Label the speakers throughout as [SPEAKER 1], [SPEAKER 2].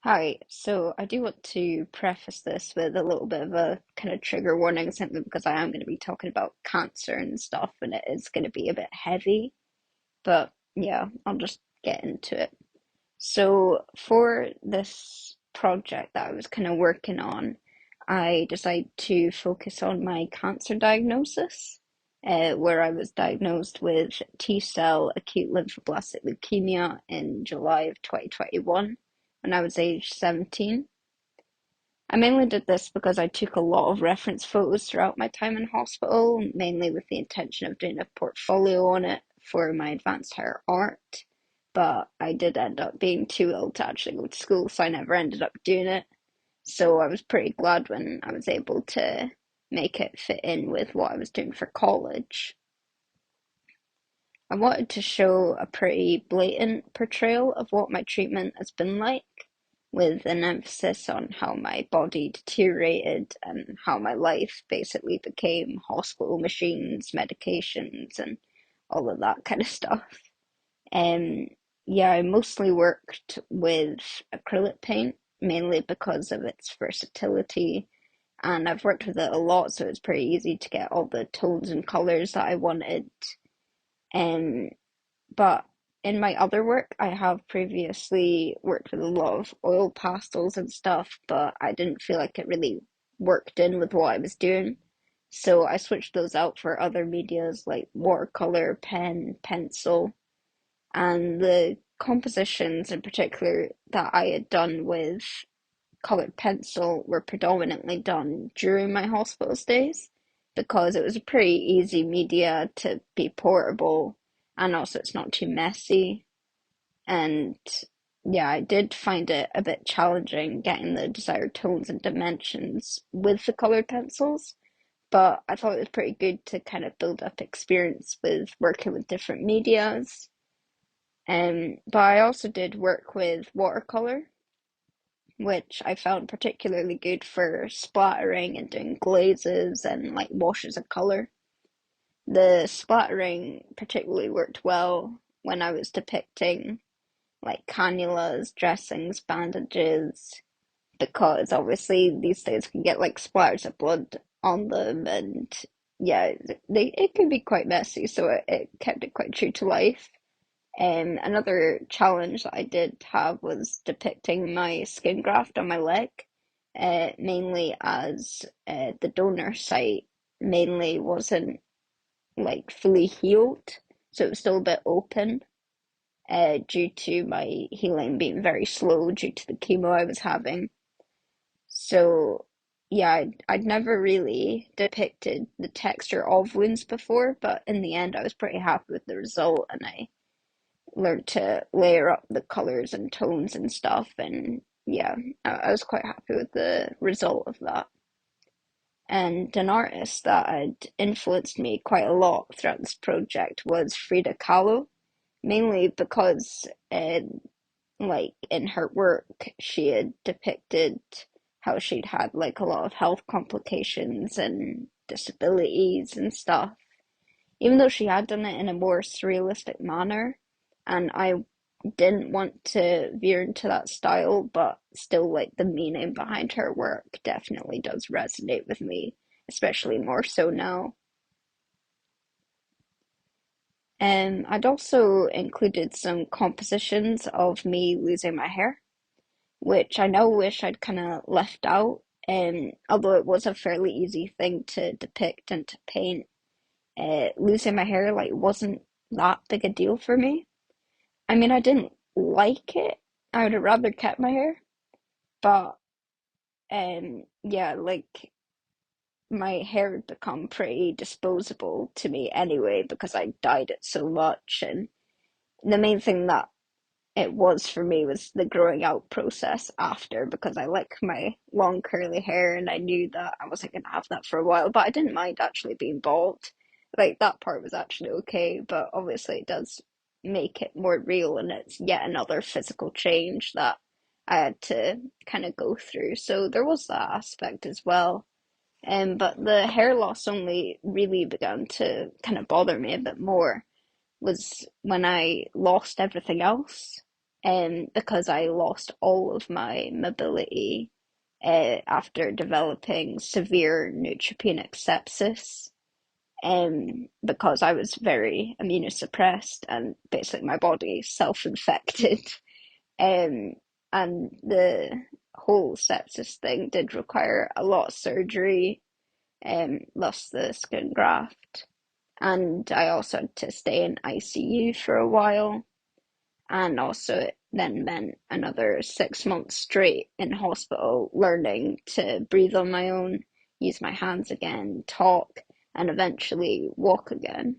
[SPEAKER 1] Hi, so I do want to preface this with a little bit of a kind of trigger warning, simply because I am going to be talking about cancer and stuff, and it is going to be a bit heavy. But yeah, I'll just get into it. So for this project that I was kind of working on, I decided to focus on my cancer diagnosis, where I was diagnosed with T-cell acute lymphoblastic leukemia in July of 2021 when I was age 17. I mainly did this because I took a lot of reference photos throughout my time in hospital, mainly with the intention of doing a portfolio on it for my advanced higher art. But I did end up being too ill to actually go to school, so I never ended up doing it. So I was pretty glad when I was able to make it fit in with what I was doing for college. I wanted to show a pretty blatant portrayal of what my treatment has been like, with an emphasis on how my body deteriorated and how my life basically became hospital machines, medications, and all of that kind of stuff. Um, yeah, I mostly worked with acrylic paint, mainly because of its versatility, and I've worked with it a lot, so it's pretty easy to get all the tones and colors that I wanted. Um, but in my other work, I have previously worked with a lot of oil pastels and stuff, but I didn't feel like it really worked in with what I was doing. So I switched those out for other medias like watercolor, pen, pencil, and the compositions in particular that I had done with colored pencil were predominantly done during my hospital stays because it was a pretty easy media to be portable, and also it's not too messy. And yeah, I did find it a bit challenging getting the desired tones and dimensions with the colored pencils, but I thought it was pretty good to kind of build up experience with working with different medias. But I also did work with watercolor, which I found particularly good for splattering and doing glazes and like washes of color. The splattering particularly worked well when I was depicting like cannulas, dressings, bandages, because obviously these things can get like splatters of blood on them, and yeah, it can be quite messy, so it kept it quite true to life. Another challenge that I did have was depicting my skin graft on my leg, mainly as the donor site mainly wasn't like fully healed, so it was still a bit open, due to my healing being very slow due to the chemo I was having. So yeah, I'd never really depicted the texture of wounds before, but in the end I was pretty happy with the result, and I learned to layer up the colors and tones and stuff. And yeah, I was quite happy with the result of that. And an artist that had influenced me quite a lot throughout this project was Frida Kahlo, mainly because, like in her work, she had depicted how she'd had like a lot of health complications and disabilities and stuff, even though she had done it in a more surrealistic manner. And I didn't want to veer into that style, but still, like the meaning behind her work definitely does resonate with me, especially more so now. And I'd also included some compositions of me losing my hair, which I now wish I'd kind of left out. And although it was a fairly easy thing to depict and to paint, losing my hair like wasn't that big a deal for me. I mean, I didn't like it. I would have rather kept my hair, but yeah, like my hair had become pretty disposable to me anyway because I dyed it so much, and the main thing that it was for me was the growing out process after, because I like my long curly hair and I knew that I wasn't gonna have that for a while, but I didn't mind actually being bald. Like that part was actually okay, but obviously it does make it more real, and it's yet another physical change that I had to kind of go through. So there was that aspect as well. But the hair loss only really began to kind of bother me a bit more was when I lost everything else. because I lost all of my mobility after developing severe neutropenic sepsis. Because I was very immunosuppressed and basically my body self-infected. Um, and the whole sepsis thing did require a lot of surgery, lost the skin graft, and I also had to stay in ICU for a while. And also, it then meant another 6 months straight in hospital, learning to breathe on my own, use my hands again, talk, and eventually walk again.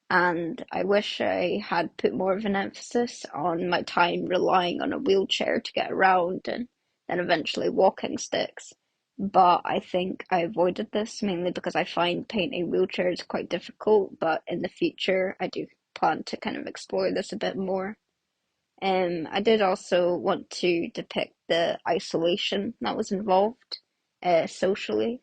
[SPEAKER 1] And I wish I had put more of an emphasis on my time relying on a wheelchair to get around and then eventually walking sticks. But I think I avoided this mainly because I find painting wheelchairs quite difficult. But in the future, I do plan to kind of explore this a bit more. I did also want to depict the isolation that was involved socially,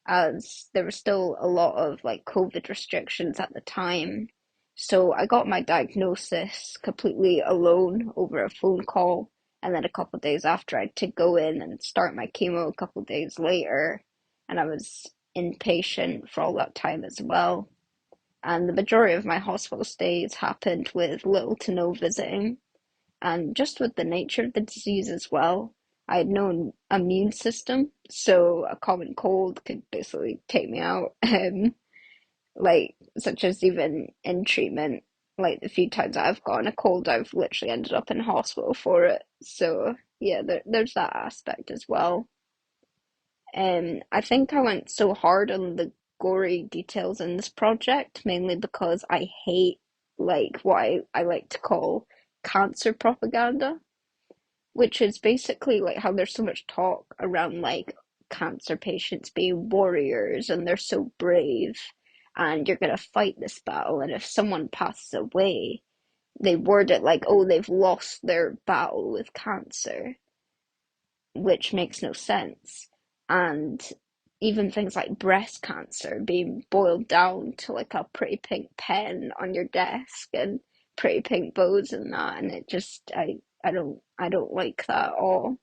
[SPEAKER 1] as there was still a lot of like COVID restrictions at the time. So I got my diagnosis completely alone over a phone call, and then a couple of days after, I had to go in and start my chemo a couple of days later, and I was inpatient for all that time as well. And the majority of my hospital stays happened with little to no visiting, and just with the nature of the disease as well, I had no immune system, so a common cold could basically take me out. Like such as even in treatment, like the few times I've gotten a cold, I've literally ended up in hospital for it. So yeah, there's that aspect as well. I think I went so hard on the gory details in this project mainly because I hate like what I like to call cancer propaganda, which is basically like how there's so much talk around like cancer patients being warriors and they're so brave and you're gonna fight this battle, and if someone passes away, they word it like, oh, they've lost their battle with cancer, which makes no sense. And even things like breast cancer being boiled down to like a pretty pink pen on your desk and pretty pink bows and that, and it just I don't like that at all.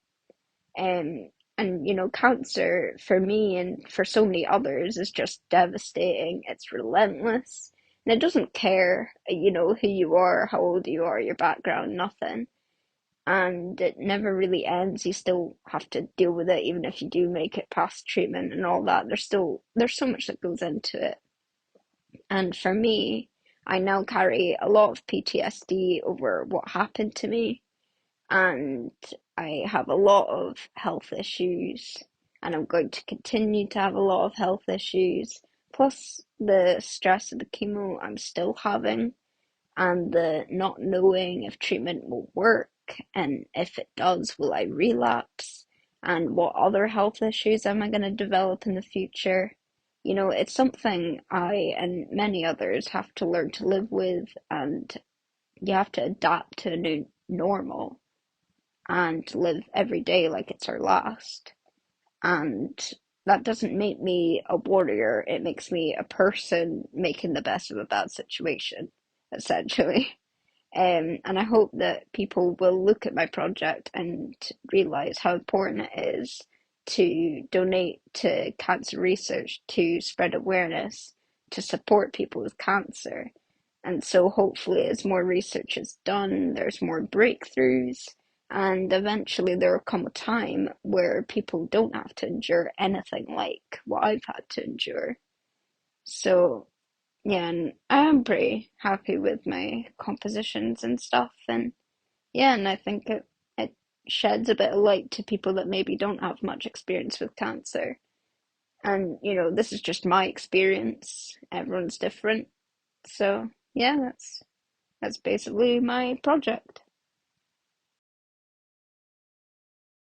[SPEAKER 1] Um, and cancer for me and for so many others is just devastating. It's relentless, and it doesn't care, who you are, how old you are, your background, nothing. And it never really ends. You still have to deal with it, even if you do make it past treatment and all that. There's so much that goes into it. And for me, I now carry a lot of PTSD over what happened to me, and I have a lot of health issues, and I'm going to continue to have a lot of health issues. Plus, the stress of the chemo I'm still having, and the not knowing if treatment will work, and if it does, will I relapse, and what other health issues am I going to develop in the future. It's something I and many others have to learn to live with, and you have to adapt to a new normal and live every day like it's our last. And that doesn't make me a warrior, it makes me a person making the best of a bad situation, essentially. And I hope that people will look at my project and realize how important it is to donate to cancer research, to spread awareness, to support people with cancer. And so hopefully as more research is done, there's more breakthroughs, and eventually there will come a time where people don't have to endure anything like what I've had to endure. So yeah, and I am pretty happy with my compositions and stuff, and yeah, and I think it sheds a bit of light to people that maybe don't have much experience with cancer. And this is just my experience. Everyone's different. So yeah, that's basically my project.